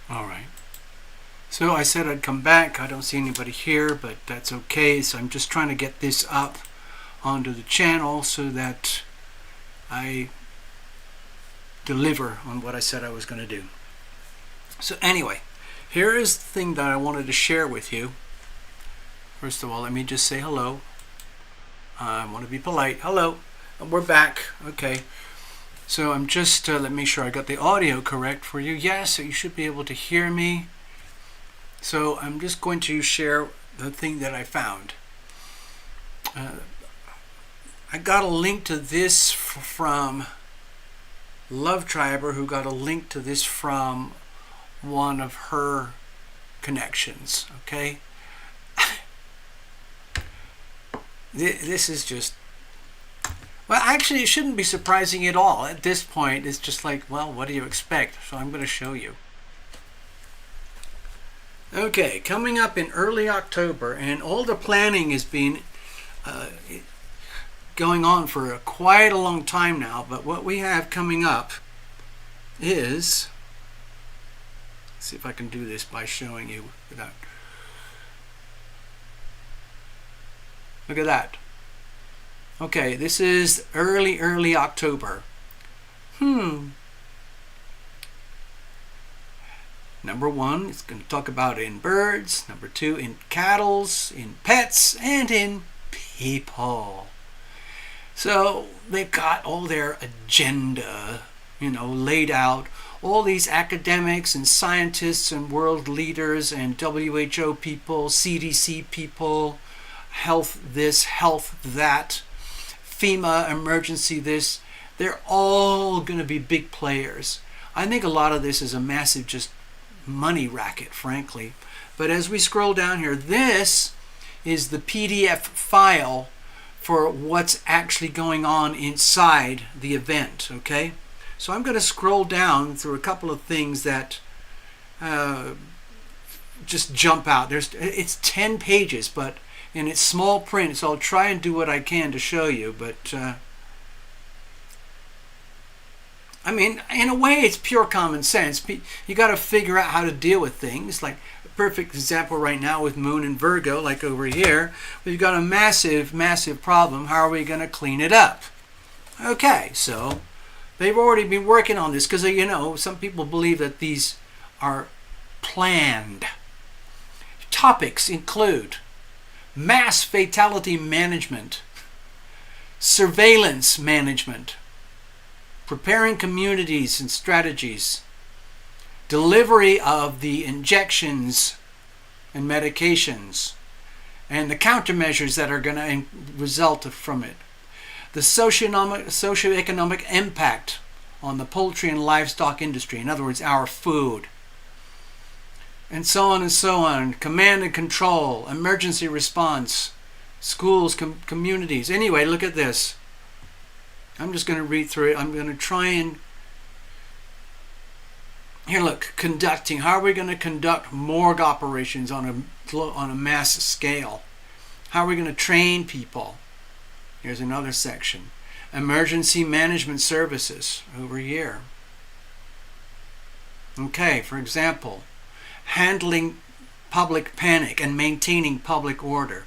All right. So I said I'd come back. I don't see anybody here, but that's okay. So I'm just trying to get this up onto the channel so that I deliver on what I said I was going to do. So anyway, here is the thing that I wanted to share with you. First of all, let me just say hello. I want to be polite. Hello. We're back. Okay. So I'm just, let me make sure I got the audio correct for you. Yes, so you should be able to hear me. So I'm just going to share the thing that I found. I got a link to this from Love Triber, who got a link to this from one of her connections. Okay. This is just, well, actually, it shouldn't be surprising at all. At this point, it's just like, well, what do you expect? So I'm going to show you. Okay, coming up in early October, and all the planning has been going on for quite a long time now, but what we have coming up is, let's see if I can do this by showing you without, look at that. Okay, this is early October. Number one, it's going to talk about in birds. Number two, in cattle, in pets, and in people. So they've got all their agenda, laid out. All these academics and scientists and world leaders and WHO people, CDC people, health this, health that, FEMA emergency this. They're all going to be big players. I think a lot of this is a massive just money racket, frankly. But as we scroll down here, this is the PDF file for what's actually going on inside the event. Okay, so I'm going to scroll down through a couple of things that just jump out. It's 10 pages, but and it's small print, so I'll try and do what I can to show you. But I mean, in a way, it's pure common sense. You got to figure out how to deal with things. Like a perfect example right now with Moon and Virgo, like over here, we've got a massive problem. How are we going to clean it up? Okay, so they've already been working on this because, some people believe that these are planned. Topics include mass fatality management, surveillance management, preparing communities and strategies, delivery of the injections and medications, and the countermeasures that are going to result from it, the socioeconomic impact on the poultry and livestock industry, in other words, our food, and so on, command and control, emergency response, schools, communities. Anyway, look at this. I'm just going to read through it. I'm going to try and, here look, conducting. How are we going to conduct morgue operations on a mass scale? How are we going to train people? Here's another section. Emergency management services over here. Okay, for example, handling public panic and maintaining public order.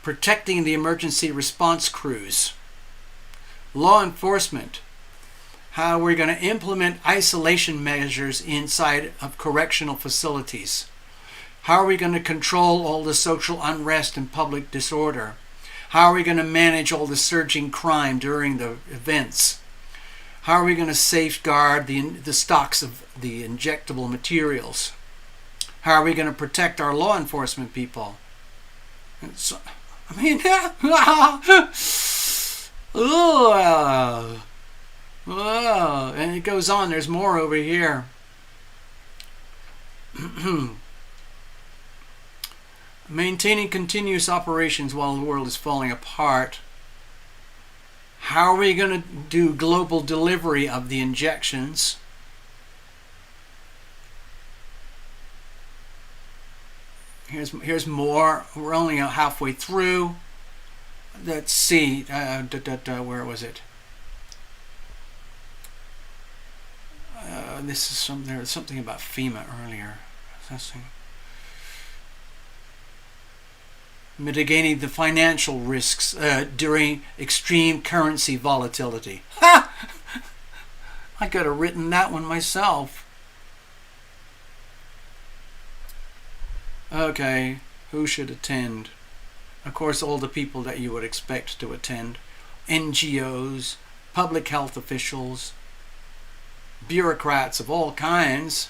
Protecting the emergency response crews. Law enforcement. How we're going to implement isolation measures inside of correctional facilities. How are we going to control all the social unrest and public disorder? How are we going to manage all the surging crime during the events? How are we going to safeguard the stocks of the injectable materials? How are we going to protect our law enforcement people? So, I mean, and it goes on. There's more over here. Maintaining continuous operations while the world is falling apart. How are we going to do global delivery of the injections? Here's more. We're only halfway through. Let's see. Where was it? this is there was something about FEMA earlier. Mitigating the financial risks during extreme currency volatility. Ha! I could have written that one myself. Okay, who should attend? Of course, all the people that you would expect to attend. NGOs, public health officials, bureaucrats of all kinds.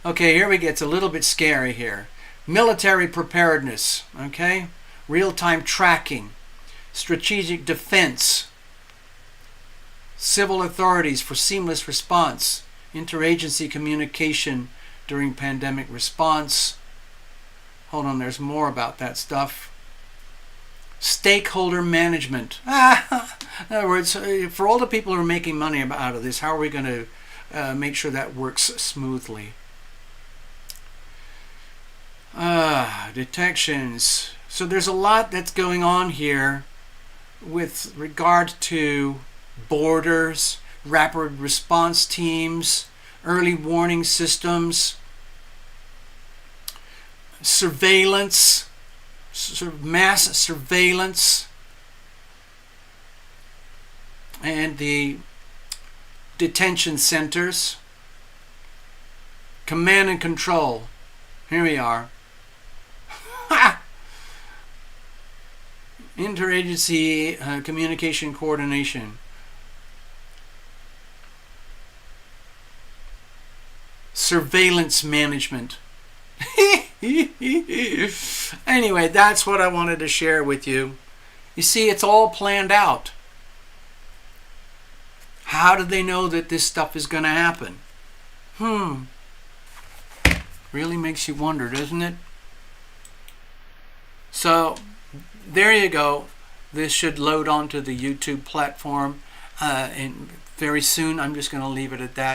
Okay, here we get, it's a little bit scary here. Military preparedness, okay? Real-time tracking, strategic defense, civil authorities for seamless response, interagency communication during pandemic response. Hold on, there's more about that stuff. Stakeholder management. In other words, for all the people who are making money out of this, how are we going to make sure that works smoothly? Detections. So there's a lot that's going on here with regard to borders, rapid response teams, early warning systems, surveillance, sort of mass surveillance, and the detention centers, command and control. Here we are. Interagency communication coordination. Surveillance management. Anyway, that's what I wanted to share with you. You see, it's all planned out. How do they know that this stuff is going to happen? Really makes you wonder, doesn't it? So, there you go. This should load onto the YouTube platform. And very soon, I'm just going to leave it at that.